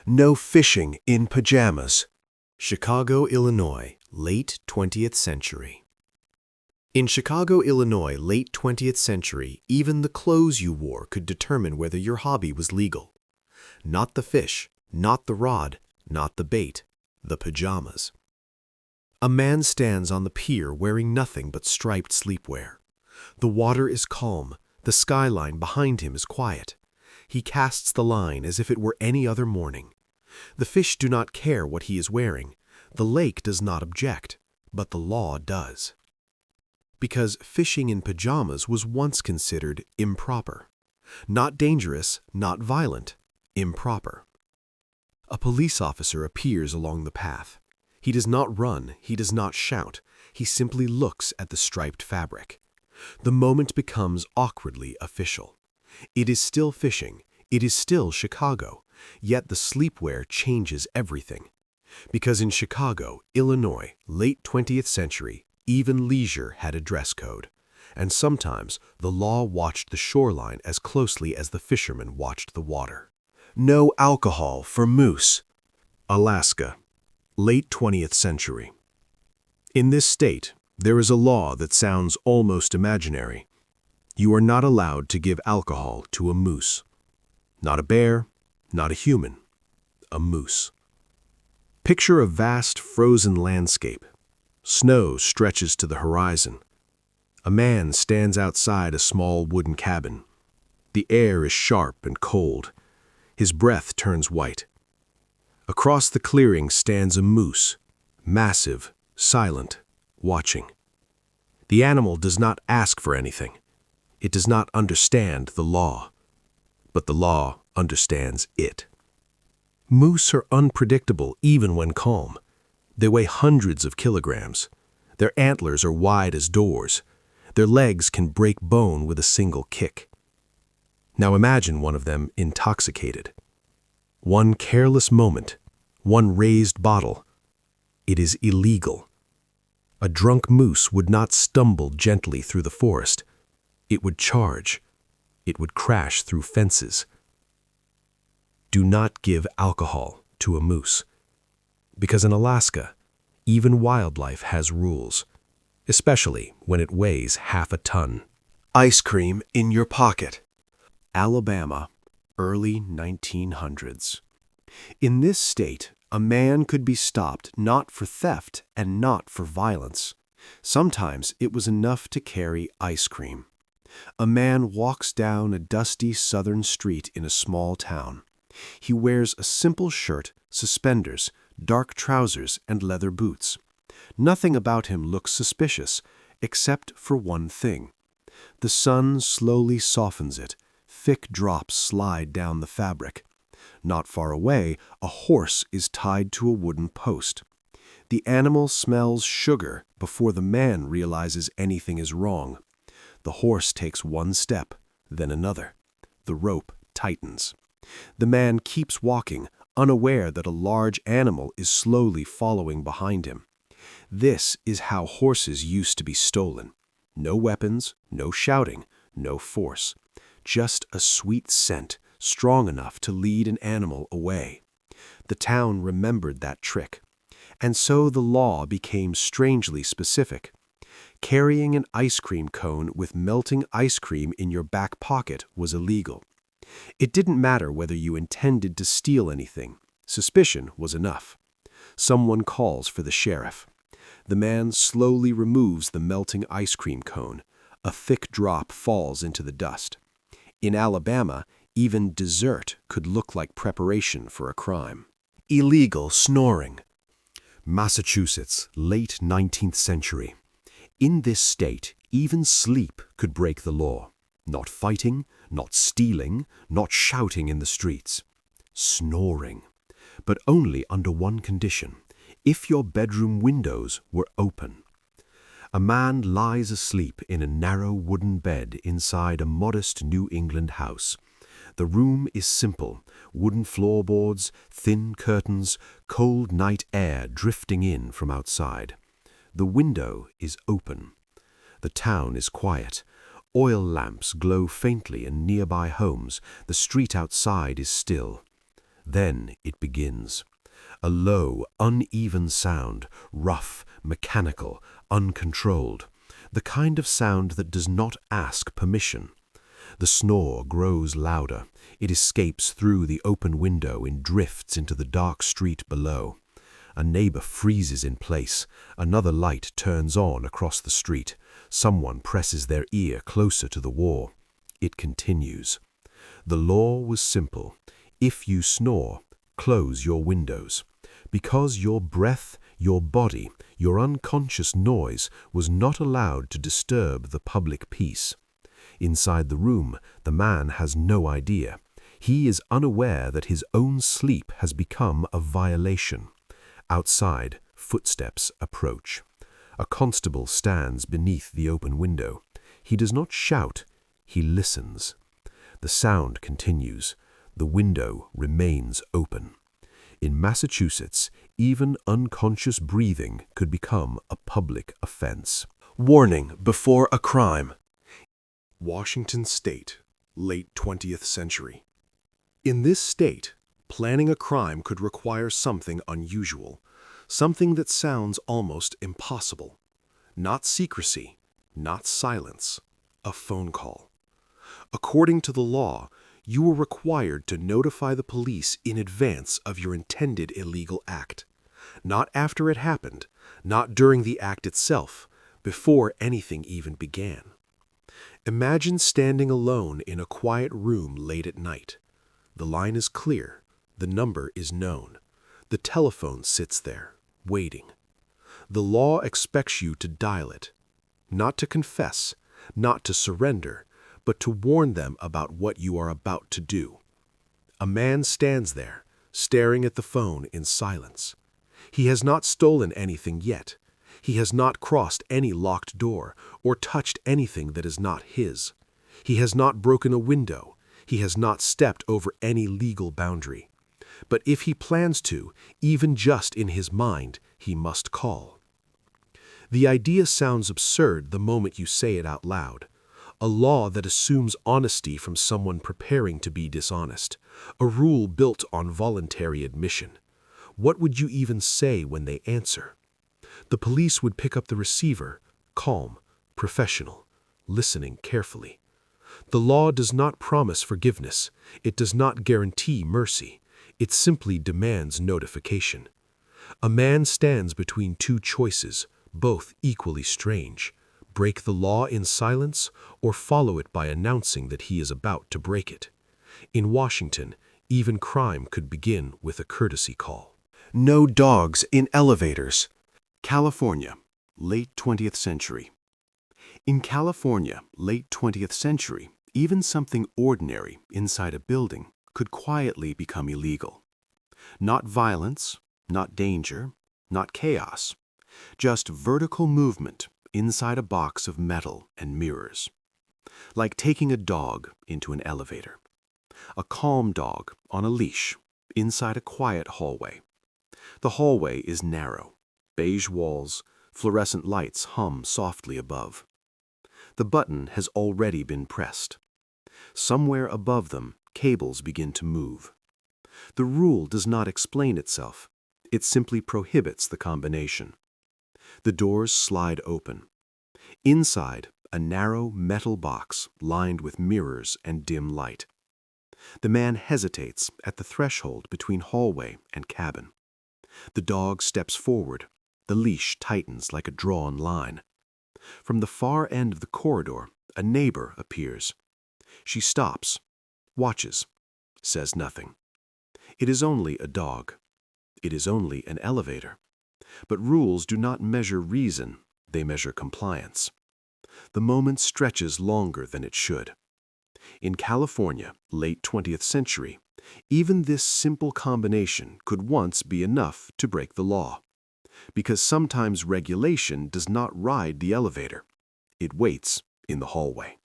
No fishing in pajamas. Chicago, Illinois, late 20th century. In Chicago, Illinois, late 20th century, even the clothes you wore could determine whether your hobby was legal. Not the fish, not the rod, not the bait, the pajamas. A man stands on the pier wearing nothing but striped sleepwear. The water is calm, the skyline behind him is quiet. He casts the line as if it were any other morning. The fish do not care what he is wearing. The lake does not object, but the law does. Because fishing in pajamas was once considered improper. Not dangerous, not violent, improper. A police officer appears along the path. He does not run, he does not shout, he simply looks at the striped fabric. The moment becomes awkwardly official. It is still fishing, it is still Chicago, yet the sleepwear changes everything. Because in Chicago, Illinois, late 20th century, even leisure had a dress code. And sometimes the law watched the shoreline as closely as the fishermen watched the water. No alcohol for moose. Alaska, late 20th century. In this state, there is a law that sounds almost imaginary. You are not allowed to give alcohol to a moose. Not a bear, not a human, a moose. Picture a vast frozen landscape. Snow stretches to the horizon. A man stands outside a small wooden cabin. The air is sharp and cold. His breath turns white. Across the clearing stands a moose, massive, silent, watching. The animal does not ask for anything. It does not understand the law, but the law understands it. Moose are unpredictable even when calm. They weigh hundreds of kilograms. Their antlers are wide as doors. Their legs can break bone with a single kick. Now imagine one of them intoxicated. One careless moment, one raised bottle. It is illegal. A drunk moose would not stumble gently through the forest. It would charge. It would crash through fences. Do not give alcohol to a moose. Because in Alaska, even wildlife has rules, especially when it weighs half a ton. Ice cream in your pocket. Alabama, early 1900s. In this state, a man could be stopped not for theft and not for violence. Sometimes it was enough to carry ice cream. A man walks down a dusty southern street in a small town. He wears a simple shirt, suspenders, dark trousers, and leather boots. Nothing about him looks suspicious, except for one thing. The sun slowly softens it. Thick drops slide down the fabric. Not far away, a horse is tied to a wooden post. The animal smells sugar before the man realizes anything is wrong. The horse takes one step, then another. The rope tightens. The man keeps walking, unaware that a large animal is slowly following behind him. This is how horses used to be stolen. No weapons, no shouting, no force. Just a sweet scent, strong enough to lead an animal away. The town remembered that trick. And so the law became strangely specific. Carrying an ice cream cone with melting ice cream in your back pocket was illegal. It didn't matter whether you intended to steal anything. Suspicion was enough. Someone calls for the sheriff. The man slowly removes the melting ice cream cone. A thick drop falls into the dust. In Alabama, even dessert could look like preparation for a crime. Illegal snoring. Massachusetts, late 19th century. In this state, even sleep could break the law. Not fighting, not stealing, not shouting in the streets. Snoring. But only under one condition: if your bedroom windows were open. A man lies asleep in a narrow wooden bed inside a modest New England house. The room is simple: wooden floorboards, thin curtains, cold night air drifting in from outside. The window is open. The town is quiet. Oil lamps glow faintly in nearby homes. The street outside is still. Then it begins. A low, uneven sound, rough, mechanical, uncontrolled. The kind of sound that does not ask permission. The snore grows louder. It escapes through the open window and drifts into the dark street below. A neighbor freezes in place. Another light turns on across the street. Someone presses their ear closer to the wall. It continues. The law was simple. If you snore, close your windows. Because your breath, your body, your unconscious noise was not allowed to disturb the public peace. Inside the room, the man has no idea. He is unaware that his own sleep has become a violation. Outside, footsteps approach. A constable stands beneath the open window. He does not shout, he listens. The sound continues. The window remains open. In Massachusetts, even unconscious breathing could become a public offense. Warning before a crime. Washington State, late 20th century. In this state, planning a crime could require something unusual, something that sounds almost impossible. Not secrecy, not silence, a phone call. According to the law, you were required to notify the police in advance of your intended illegal act. Not after it happened, not during the act itself, before anything even began. Imagine standing alone in a quiet room late at night. The line is clear. The number is known. The telephone sits there, waiting. The law expects you to dial it, not to confess, not to surrender, but to warn them about what you are about to do. A man stands there, staring at the phone in silence. He has not stolen anything yet. He has not crossed any locked door or touched anything that is not his. He has not broken a window. He has not stepped over any legal boundary. But if he plans to, even just in his mind, he must call. The idea sounds absurd the moment you say it out loud. A law that assumes honesty from someone preparing to be dishonest. A rule built on voluntary admission. What would you even say when they answer? The police would pick up the receiver, calm, professional, listening carefully. The law does not promise forgiveness. It does not guarantee mercy. It simply demands notification. A man stands between two choices, both equally strange. Break the law in silence or follow it by announcing that he is about to break it. In Washington, even crime could begin with a courtesy call. No dogs in elevators. California, late 20th century. In California, late 20th century, even something ordinary inside a building could quietly become illegal. Not violence, not danger, not chaos, just vertical movement inside a box of metal and mirrors. Like taking a dog into an elevator. A calm dog on a leash inside a quiet hallway. The hallway is narrow. Beige walls, fluorescent lights hum softly above. The button has already been pressed. Somewhere above them, cables begin to move. The rule does not explain itself. It simply prohibits the combination. The doors slide open. Inside, a narrow metal box lined with mirrors and dim light. The man hesitates at the threshold between hallway and cabin. The dog steps forward. The leash tightens like a drawn line. From the far end of the corridor, a neighbor appears. She stops, watches, says nothing. It is only a dog. It is only an elevator. But rules do not measure reason, they measure compliance. The moment stretches longer than it should. In California, late 20th century, even this simple combination could once be enough to break the law. Because sometimes regulation does not ride the elevator. It waits in the hallway.